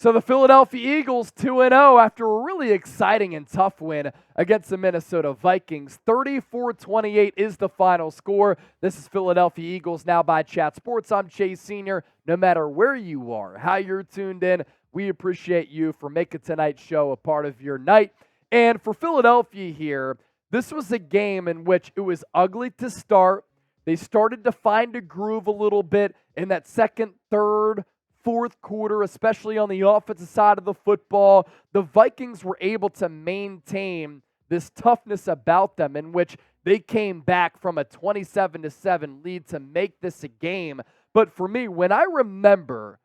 So the Philadelphia Eagles 2-0 after a really exciting and tough win against the Minnesota Vikings. 34-28 is the final score. This is Philadelphia Eagles Now by Chat Sports. I'm Chase Sr. No matter where you are, how you're tuned in, we appreciate you for making tonight's show a part of your night. And for Philadelphia here, this was a game in which it was ugly to start. They started to find a groove a little bit in that second, third, fourth quarter, especially on the offensive side of the football. The Vikings were able to maintain this toughness about them in which they came back from a 27-7 lead to make this a game. But for me, when I remember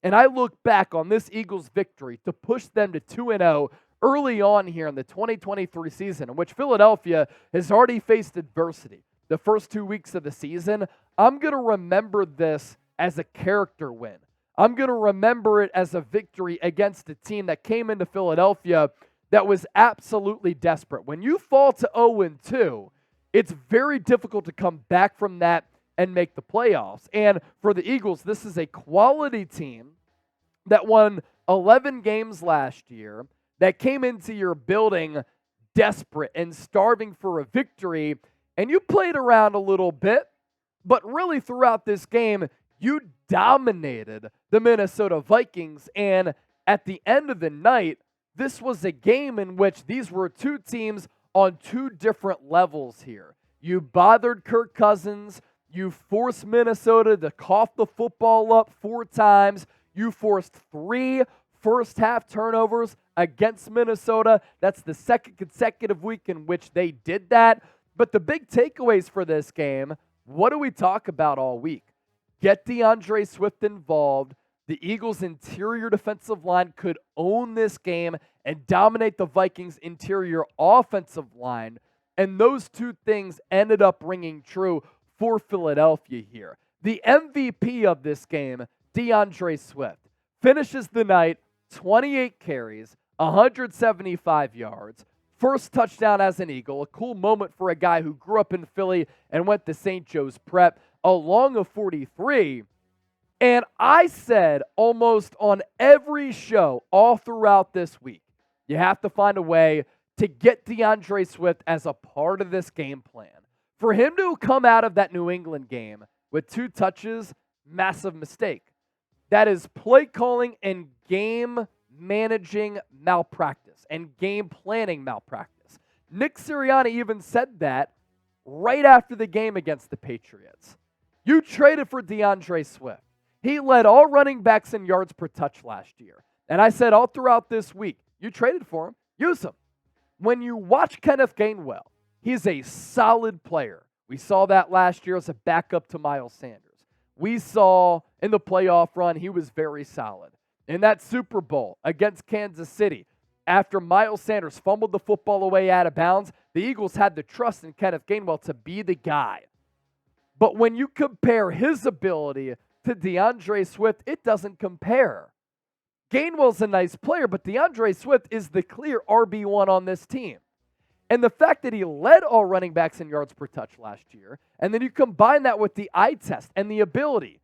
and I look back on this Eagles victory to push them to 2-0 early on here in the 2023 season, in which Philadelphia has already faced adversity the first 2 weeks of the season, I'm going to remember this as a character win. I'm going to remember it as a victory against a team that came into Philadelphia that was absolutely desperate. When you fall to 0-2, it's very difficult to come back from that and make the playoffs. And for the Eagles, this is a quality team that won 11 games last year, that came into your building desperate and starving for a victory, and you played around a little bit, but really throughout this game, you dominated the Minnesota Vikings, and at the end of the night, this was a game in which these were two teams on two different levels here. You bothered Kirk Cousins, you forced Minnesota to cough the football up 4 times, you forced 3 first-half turnovers against Minnesota. That's the second consecutive week in which they did that. But the big takeaways for this game, what do we talk about all week? Get DeAndre Swift involved. The Eagles' interior defensive line could own this game and dominate the Vikings' interior offensive line. And those two things ended up ringing true for Philadelphia here. The MVP of this game, DeAndre Swift, finishes the night 28 carries, 175 yards, first touchdown as an Eagle, a cool moment for a guy who grew up in Philly and went to St. Joe's Prep, a long of 43. And I said almost on every show all throughout this week, you have to find a way to get DeAndre Swift as a part of this game plan. For him to come out of that New England game with 2 touches, massive mistake. That is play calling and game managing malpractice and game planning malpractice. Nick Sirianni even said that right after the game against the Patriots. You traded for DeAndre Swift. He led all running backs in yards per touch last year. And I said all throughout this week, you traded for him, use him. When you watch Kenneth Gainwell, he's a solid player. We saw that last year as a backup to Miles Sanders. We saw in the playoff run, he was very solid. In that Super Bowl against Kansas City, after Miles Sanders fumbled the football away out of bounds, the Eagles had the trust in Kenneth Gainwell to be the guy. But when you compare his ability to DeAndre Swift, it doesn't compare. Gainwell's a nice player, but DeAndre Swift is the clear RB1 on this team. And the fact that he led all running backs in yards per touch last year, and then you combine that with the eye test and the ability.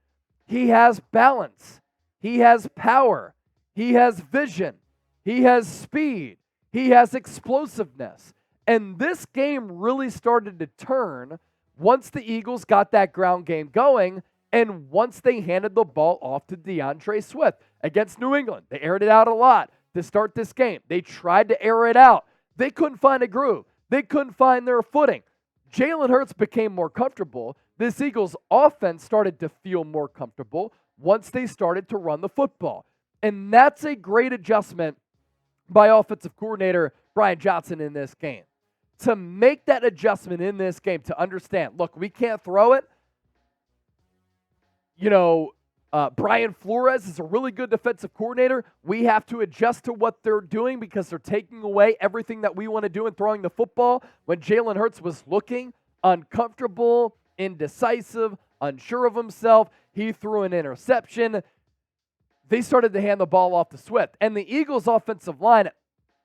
He has balance. He has power. He has vision. He has speed. He has explosiveness. And this game really started to turn once the Eagles got that ground game going and once they handed the ball off to DeAndre Swift against New England. They aired it out a lot to start this game. They tried to air it out. They couldn't find a groove. They couldn't find their footing. Jalen Hurts became more comfortable. This Eagles offense started to feel more comfortable once they started to run the football. And that's a great adjustment by offensive coordinator Brian Johnson in this game. To make that adjustment in this game, to understand, look, we can't throw it. Brian Flores is a really good defensive coordinator. We have to adjust to what they're doing because they're taking away everything that we want to do in throwing the football. When Jalen Hurts was looking uncomfortable, indecisive, unsure of himself, he threw an interception. They started to hand the ball off to Swift. And the Eagles' offensive line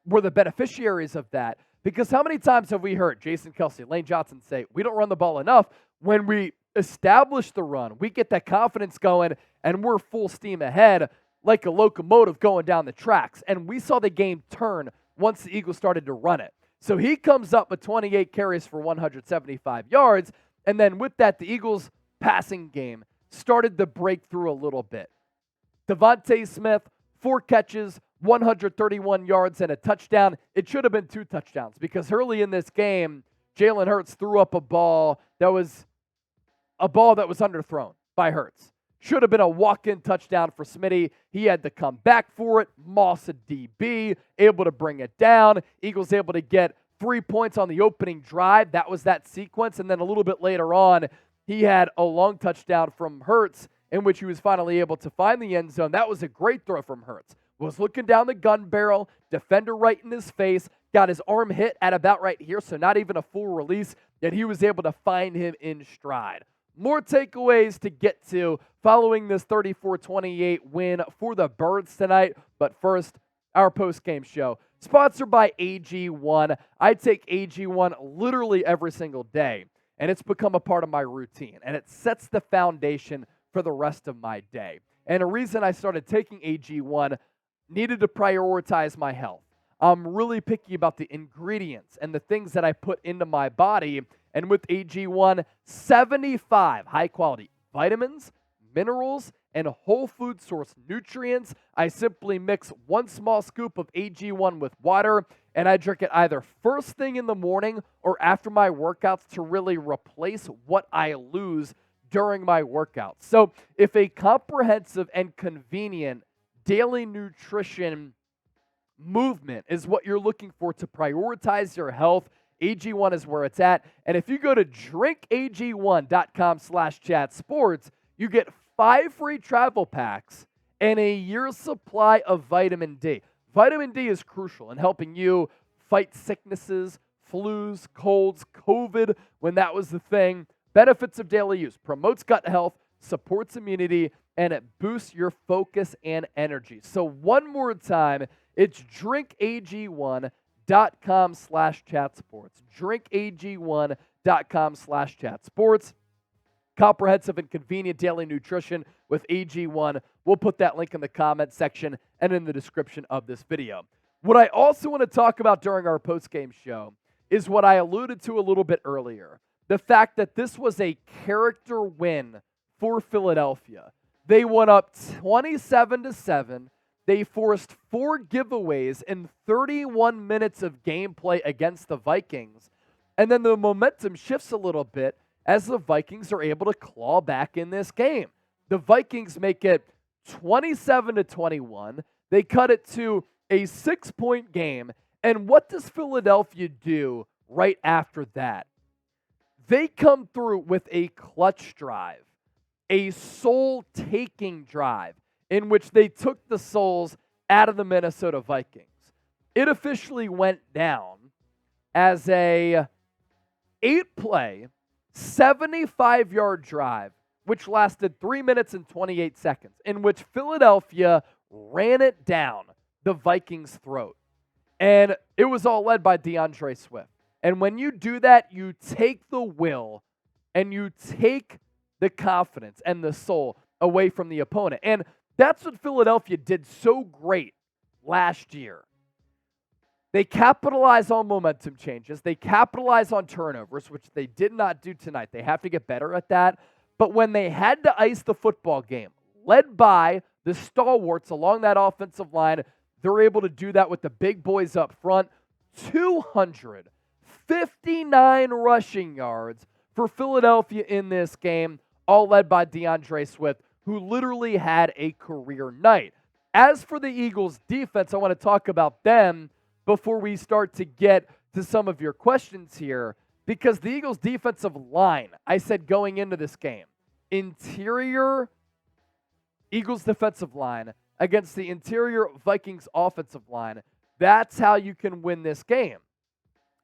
were the beneficiaries of that because how many times have we heard Jason Kelce, Lane Johnson say, we don't run the ball enough? When we establish the run, we get that confidence going, and we're full steam ahead. like a locomotive going down the tracks. And we saw the game turn once the Eagles started to run it. So he comes up with 28 carries for 175 yards. And then with that, the Eagles' passing game started to break through a little bit. DeVonta Smith, 4 catches, 131 yards, and a touchdown. It should have been 2 touchdowns because early in this game, Jalen Hurts threw up a ball that was underthrown by Hurts. Should have been a walk-in touchdown for Smitty. He had to come back for it. Moss, a DB, able to bring it down. Eagles able to get 3 points on the opening drive. That was that sequence. And then a little bit later on, he had a long touchdown from Hurts in which he was finally able to find the end zone. That was a great throw from Hurts. Was looking down the gun barrel, defender right in his face, got his arm hit at about right here, so not even a full release, yet he was able to find him in stride. More takeaways to get to following this 34-28 win for the Birds tonight. But first, our post-game show, sponsored by AG1. I take AG1 literally every single day, and it's become a part of my routine, and it sets the foundation for the rest of my day. And a reason I started taking AG1, needed to prioritize my health. I'm really picky about the ingredients and the things that I put into my body. And with AG1, 75 high-quality vitamins, minerals, and whole food source nutrients. I simply mix 1 small scoop of AG1 with water, and I drink it either first thing in the morning or after my workouts to really replace what I lose during my workouts. So if a comprehensive and convenient daily nutrition movement is what you're looking for to prioritize your health, AG1 is where it's at. And if you go to drinkag1.com/chatsports, you get 5 free travel packs and a year's supply of vitamin D. Vitamin D is crucial in helping you fight sicknesses, flus, colds, COVID, when that was the thing. Benefits of daily use: promotes gut health, supports immunity, and it boosts your focus and energy. So one more time, it's drinkag1.com/chatsports. drinkag1.com/chatsports. Comprehensive and convenient daily nutrition with AG1. We'll put that link in the comment section and in the description of this video. What I also want to talk about during our postgame show is what I alluded to a little bit earlier. The fact that this was a character win for Philadelphia. They went up 27-7. They forced 4 giveaways in 31 minutes of gameplay against the Vikings. And then the momentum shifts a little bit as the Vikings are able to claw back in this game. The Vikings make it 27-21. They cut it to a 6-point game. And what does Philadelphia do right after that? They come through with a clutch drive, a soul-taking drive in which they took the souls out of the Minnesota Vikings. It officially went down as a 8-play, 75-yard drive, which lasted 3 minutes and 28 seconds, in which Philadelphia ran it down the Vikings' throat. And it was all led by DeAndre Swift. And when you do that, you take the will and you take the confidence and the soul away from the opponent. And that's what Philadelphia did so great last year. They capitalize on momentum changes. They capitalize on turnovers, which they did not do tonight. They have to get better at that. But when they had to ice the football game, led by the stalwarts along that offensive line, they're able to do that with the big boys up front. 259 rushing yards for Philadelphia in this game, all led by DeAndre Swift, who literally had a career night. As for the Eagles' defense, I want to talk about them before we start to get to some of your questions here, because the Eagles' defensive line, I said going into this game, interior Eagles defensive line against the interior Vikings offensive line, that's how you can win this game.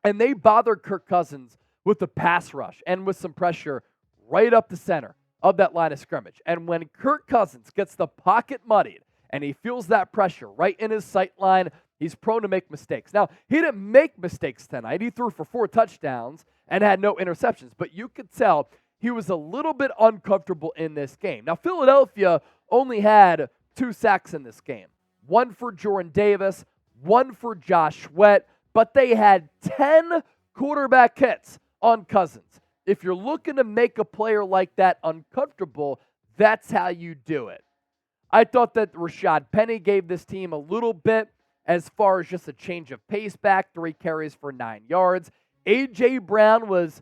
And they bothered Kirk Cousins with the pass rush and with some pressure right up the center of that line of scrimmage. And when Kirk Cousins gets the pocket muddied and he feels that pressure right in his sight line, he's prone to make mistakes. Now, he didn't make mistakes tonight. He threw for 4 touchdowns and had no interceptions, but you could tell he was a little bit uncomfortable in this game. Now, Philadelphia only had 2 sacks in this game. 1 for Jordan Davis, 1 for Josh Sweat, but they had 10 quarterback hits on Cousins. If you're looking to make a player like that uncomfortable, that's how you do it. I thought that Rashad Penny gave this team a little bit as far as just a change of pace back, 3 carries for 9 yards. A.J. Brown was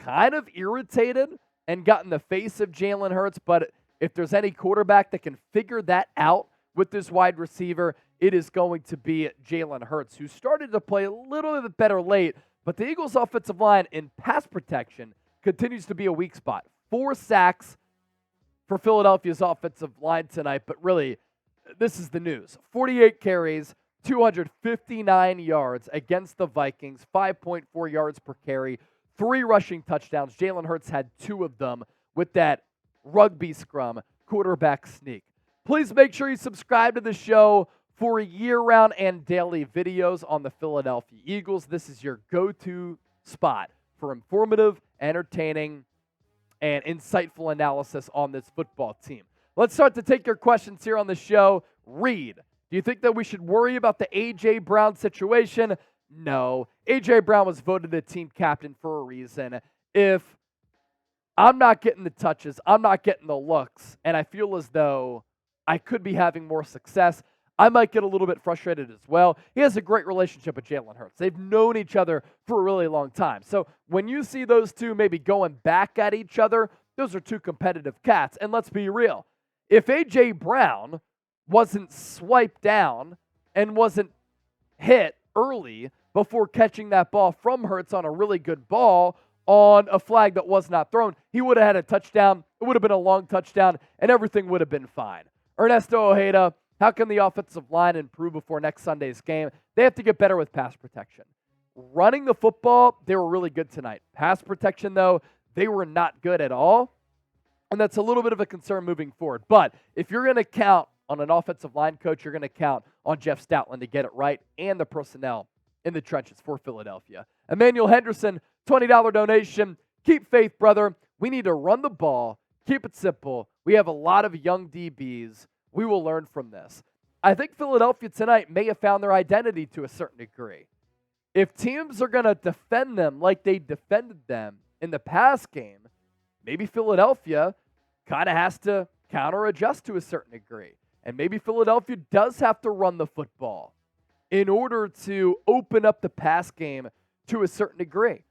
kind of irritated and got in the face of Jalen Hurts, but if there's any quarterback that can figure that out with this wide receiver, it is going to be Jalen Hurts, who started to play a little bit better late, but the Eagles' offensive line in pass protection continues to be a weak spot. 4 sacks for Philadelphia's offensive line tonight, but really, this is the news. 48 carries, 259 yards against the Vikings, 5.4 yards per carry, 3 rushing touchdowns. Jalen Hurts had 2 of them with that rugby scrum quarterback sneak. Please make sure you subscribe to the show for year-round and daily videos on the Philadelphia Eagles. This is your go-to spot for informative, entertaining, and insightful analysis on this football team. Let's start to take your questions here on the show. Reed, do you think that we should worry about the A.J. Brown situation? No. A.J. Brown was voted the team captain for a reason. If I'm not getting the touches, I'm not getting the looks, and I feel as though I could be having more success, I might get a little bit frustrated as well. He has a great relationship with Jalen Hurts. They've known each other for a really long time. So when you see those two maybe going back at each other, those are 2 competitive cats. And let's be real. If A.J. Brown wasn't swiped down and wasn't hit early before catching that ball from Hurts on a really good ball on a flag that was not thrown, he would have had a touchdown. It would have been a long touchdown, and everything would have been fine. Ernesto Ojeda, how can the offensive line improve before next Sunday's game? They have to get better with pass protection. Running the football, they were really good tonight. Pass protection, though, they were not good at all. And that's a little bit of a concern moving forward. But if you're going to count on an offensive line coach, you're going to count on Jeff Stoutland to get it right and the personnel in the trenches for Philadelphia. Emmanuel Henderson, $20 donation. Keep faith, brother. We need to run the ball. Keep it simple. We have a lot of young DBs. We will learn from this. I think Philadelphia tonight may have found their identity to a certain degree. If teams are going to defend them like they defended them in the past game, maybe Philadelphia kind of has to counter-adjust to a certain degree. And maybe Philadelphia does have to run the football in order to open up the pass game to a certain degree.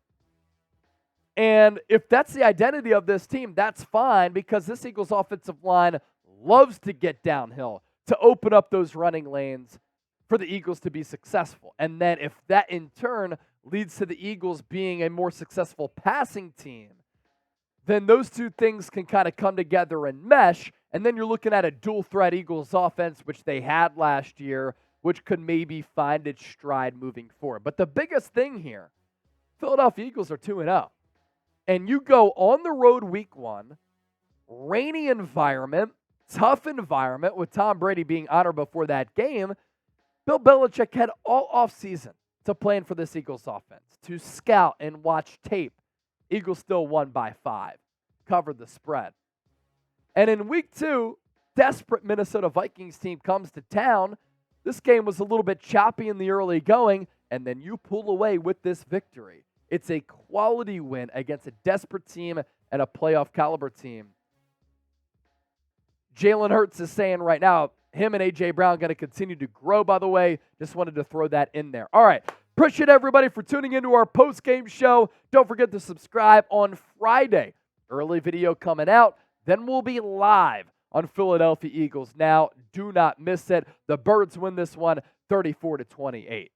And if that's the identity of this team, that's fine, because this Eagles offensive line loves to get downhill to open up those running lanes for the Eagles to be successful. And then if that in turn leads to the Eagles being a more successful passing team, then those 2 things can kind of come together and mesh. And then you're looking at a dual threat Eagles offense, which they had last year, which could maybe find its stride moving forward. But the biggest thing here, Philadelphia Eagles are 2-0. And you go on the road week 1, rainy environment, tough environment with Tom Brady being honored before that game. Bill Belichick had all offseason to plan for this Eagles offense, to scout and watch tape. Eagles still won by 5, covered the spread. And in week 2, desperate Minnesota Vikings team comes to town. This game was a little bit choppy in the early going, and then you pull away with this victory. It's a quality win against a desperate team and a playoff caliber team. Jalen Hurts is saying right now, him and A.J. Brown going to continue to grow, by the way. Just wanted to throw that in there. All right. Appreciate everybody for tuning into our post-game show. Don't forget to subscribe on Friday. Early video coming out. Then we'll be live on Philadelphia Eagles. Now, do not miss it. The Birds win this one 34-28.